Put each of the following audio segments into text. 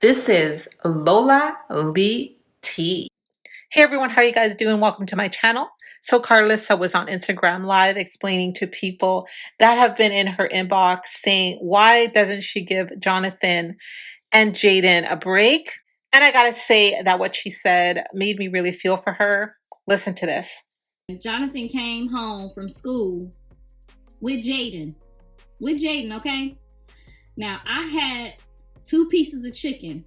This is Lola Lee T. Hey everyone, how you guys doing? Welcome to my channel. So Karlissa was on Instagram Live explaining to people that have been in her inbox saying, why doesn't she give Jonathan and Jaidyn a break? And I gotta say that what she said made me really feel for her. Listen to this. Jonathan came home from school with Jaidyn. Okay? Now, I had 2 pieces of chicken.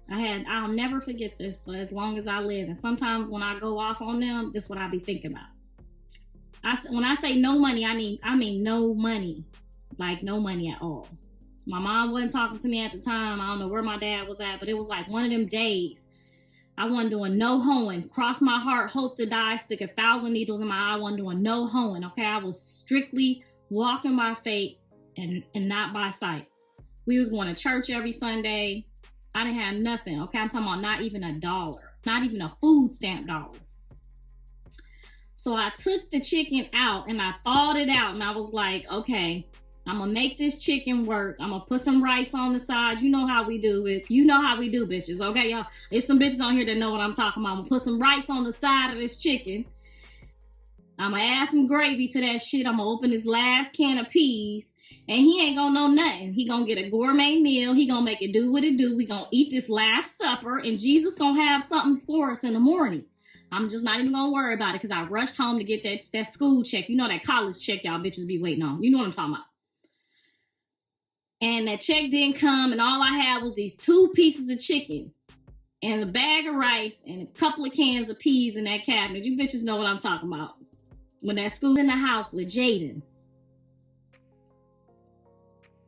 I'll never forget this for as long as I live. And sometimes when I go off on them, this is what I be thinking about. When I say no money, I mean no money. Like no money at all. My mom wasn't talking to me at the time. I don't know where my dad was at, but it was like one of them days. I wasn't doing no hoeing. Cross my heart, hope to die, stick 1,000 needles in my eye. I wasn't doing no hoeing, okay? I was strictly walking by faith and not by sight. We was going to church every Sunday. I didn't have nothing, okay? I'm talking about not even $1, not even a food stamp dollar. So I took the chicken out and I thawed it out and I was like, okay, I'm gonna make this chicken work. I'm gonna put some rice on the side. You know how we do it. You know how we do, bitches, okay, y'all? There's some bitches on here that know what I'm talking about. I'm gonna put some rice on the side of this chicken. I'm gonna add some gravy to that shit. I'm gonna open this last can of peas. And he ain't gonna know nothing. He gonna get a gourmet meal. He gonna make it do what it do. We gonna eat this last supper. And Jesus gonna have something for us in the morning. I'm just not even gonna worry about it because I rushed home to get that school check. You know that college check y'all bitches be waiting on. You know what I'm talking about. And that check didn't come. And all I had was these 2 pieces of chicken. And a bag of rice. And a couple of cans of peas in that cabinet. You bitches know what I'm talking about. When that school's in the house with Jaidyn.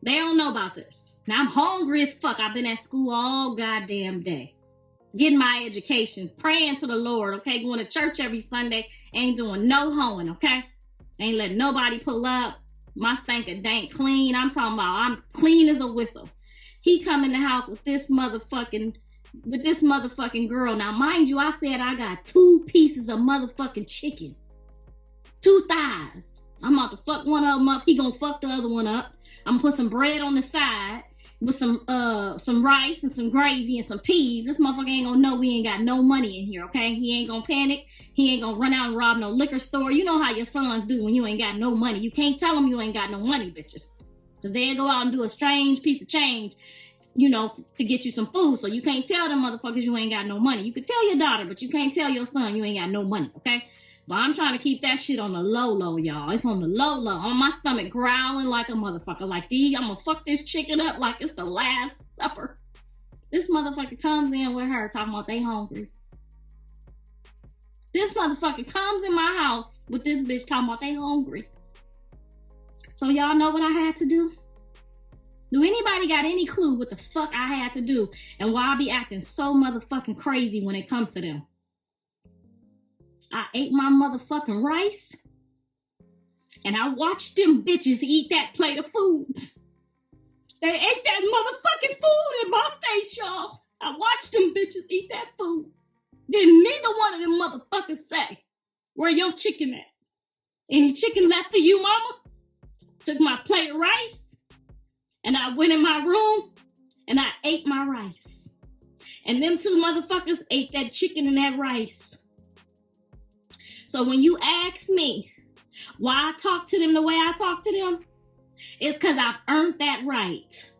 They don't know about this. Now I'm hungry as fuck. I've been at school all goddamn day. Getting my education. Praying to the Lord, okay? Going to church every Sunday. Ain't doing no hoeing, okay? Ain't letting nobody pull up. My stank dank clean. I'm talking about I'm clean as a whistle. He come in the house with this motherfucking girl. Now mind you, I said I got 2 pieces of motherfucking chicken. 2 thighs. I'm about to fuck one of them up. He gonna fuck the other one up. I'm gonna put some bread on the side with some rice and some gravy and some peas. This motherfucker ain't gonna know we ain't got no money in here, okay? He ain't gonna panic. He ain't gonna run out and rob no liquor store. You know how your sons do when you ain't got no money. You can't tell them you ain't got no money, bitches. Because they'll go out and do a strange piece of change, you know, to get you some food. So you can't tell them motherfuckers you ain't got no money. You could tell your daughter, but you can't tell your son you ain't got no money, okay? So I'm trying to keep that shit on the low, y'all. It's on the low. On my stomach growling like a motherfucker. Like I'm gonna fuck this chicken up like it's the last supper. This motherfucker comes in with her talking about they hungry. This motherfucker comes in my house with this bitch talking about they hungry. So y'all know what I had to do? Do anybody got any clue what the fuck I had to do and why I be acting so motherfucking crazy when it comes to them? I ate my motherfucking rice and I watched them bitches eat that plate of food. They ate that motherfucking food in my face, y'all. I watched them bitches eat that food. Then neither one of them motherfuckers say, where your chicken at? Any chicken left for you, mama? Took my plate of rice and I went in my room and I ate my rice. And them 2 motherfuckers ate that chicken and that rice. So when you ask me why I talk to them the way I talk to them, it's because I've earned that right.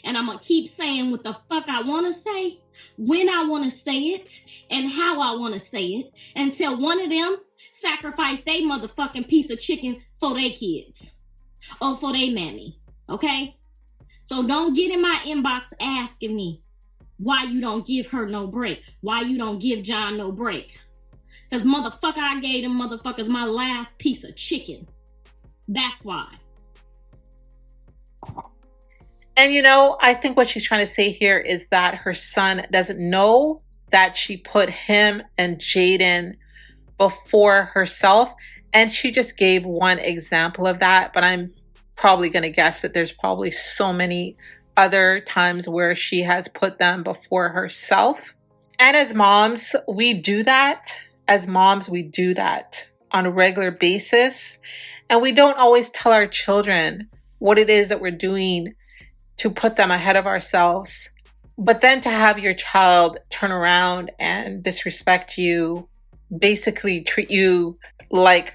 And I'm going to keep saying what the fuck I want to say, when I want to say it, and how I want to say it, until one of them sacrifice their motherfucking piece of chicken for their kids. Or for their mammy. Okay? So don't get in my inbox asking me why you don't give her no break. Why you don't give John no break. Because motherfucker, I gave them motherfuckers my last piece of chicken. That's why. And you know, I think what she's trying to say here is that her son doesn't know that she put him and Jaidyn before herself. And she just gave one example of that. But I'm probably going to guess that there's probably so many other times where she has put them before herself. And as moms, we do that. As moms, we do that on a regular basis. And we don't always tell our children what it is that we're doing to put them ahead of ourselves But then to have your child turn around and disrespect you, basically treat you like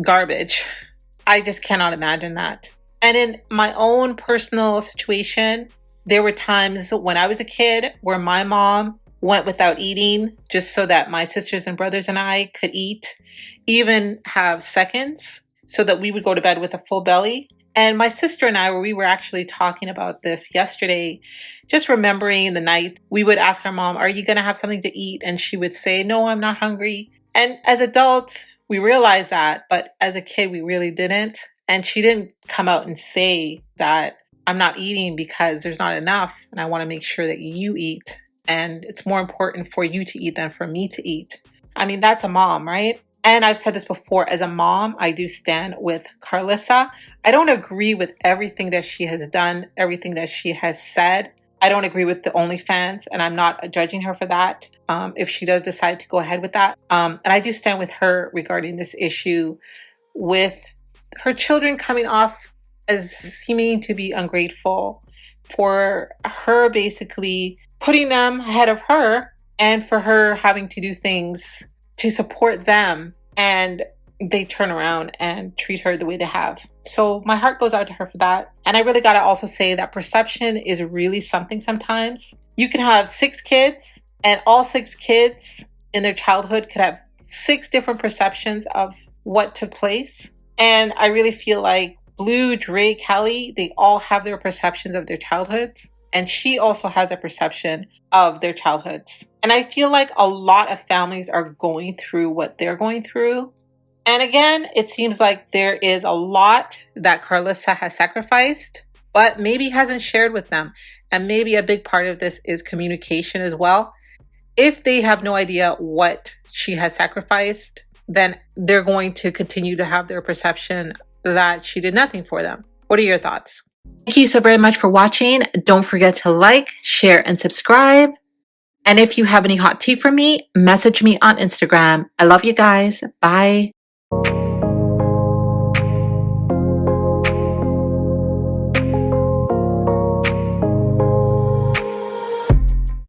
garbage, I just cannot imagine that. And in my own personal situation, there were times when I was a kid where my mom went without eating just so that my sisters and brothers and I could eat, even have seconds, so that we would go to bed with a full belly. And my sister and I, we were actually talking about this yesterday, just remembering the night we would ask our mom, "Are you going to have something to eat?" And she would say, "No, I'm not hungry." And as adults, we realized that, but as a kid, we really didn't. And she didn't come out and say that, "I'm not eating because there's not enough, and I want to make sure that you eat. And it's more important for you to eat than for me to eat." I mean, that's a mom, right? And I've said this before, as a mom, I do stand with Karlissa. I don't agree with everything that she has done, everything that she has said. I don't agree with the OnlyFans, and I'm not judging her for that, if she does decide to go ahead with that. And I do stand with her regarding this issue with her children coming off as seeming to be ungrateful, for her basically putting them ahead of her, and for her having to do things to support them, and they turn around and treat her the way they have. So my heart goes out to her for that. And I really gotta also say that perception is really something sometimes. You can have 6 kids, and all 6 kids in their childhood could have 6 different perceptions of what took place. And I really feel like Blue, Dre, Kelly, they all have their perceptions of their childhoods. And she also has a perception of their childhoods. And I feel like a lot of families are going through what they're going through. And again, it seems like there is a lot that Karlissa has sacrificed, but maybe hasn't shared with them. And maybe a big part of this is communication as well. If they have no idea what she has sacrificed, then they're going to continue to have their perception that she did nothing for them. What are your thoughts? Thank you so very much for watching. Don't forget to like, share, and subscribe. And if you have any hot tea for me, message me on Instagram. I love you guys. Bye.